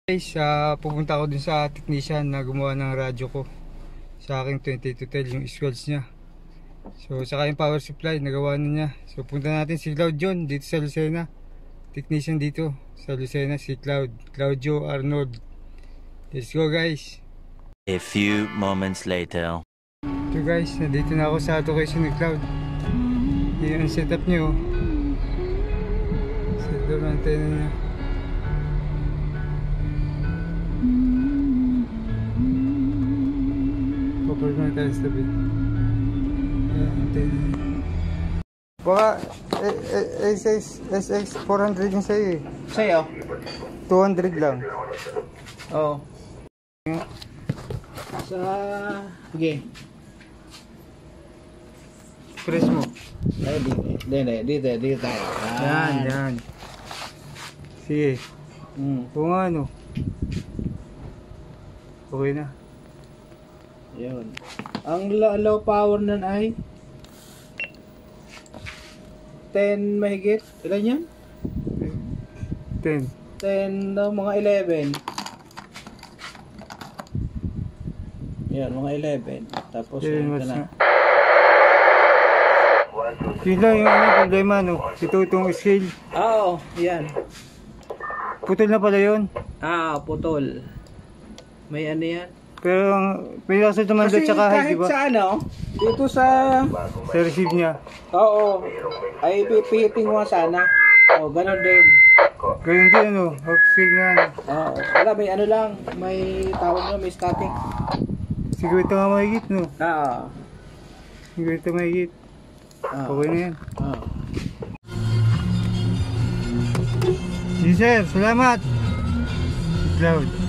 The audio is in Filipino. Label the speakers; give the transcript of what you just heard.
Speaker 1: Guys, pupunta ako dun sa technician na gumawa ng radyo ko sa aking 2210, yung squelch nya. So saka yung power supply nagawa na niya. So punta natin si Cloud John dito sa Lucena. Technician dito sa Lucena, si Claudio Arnold. Let's go guys.
Speaker 2: A few moments later.
Speaker 1: So guys, nandito na ako sa location ni Cloud. Yan ang setup niyo. Setup ng antena niya. Popor na tayo sa tabi. Yan, antena. Baka SX 400 yung sa'yo eh.
Speaker 3: Sa'yo?
Speaker 1: 200 lang.
Speaker 3: Oo. Sige.
Speaker 1: Press mo.
Speaker 3: Ay, dito tayo.
Speaker 1: Yan. Sige. Kung ano. Okay na.
Speaker 3: Yun. Ang low power nun ay 10 mahigit. Ilan yan?
Speaker 1: 10.
Speaker 3: 10 daw, mga 11. Yan, mga 11. Tapos ito na.
Speaker 1: Yun lang yung problema, no? Ito itong scale.
Speaker 3: Oo, yan.
Speaker 1: Putol na pala yun.
Speaker 3: Putol. May ano yan?
Speaker 1: Pero may kaso naman doon tsaka high, diba?
Speaker 3: Sa ano, dito sa
Speaker 1: receive niya.
Speaker 3: Oo. Ay pipihiting mo sana. Ganon din.
Speaker 1: Ganun din, ano? Scale nga, ano?
Speaker 3: Wala, may ano lang. May tawag nyo, may static.
Speaker 1: Siguro ito nga mahigit, no? Siguro ito mahigit. Okay na yan. Sige sir, salamat. Cloud.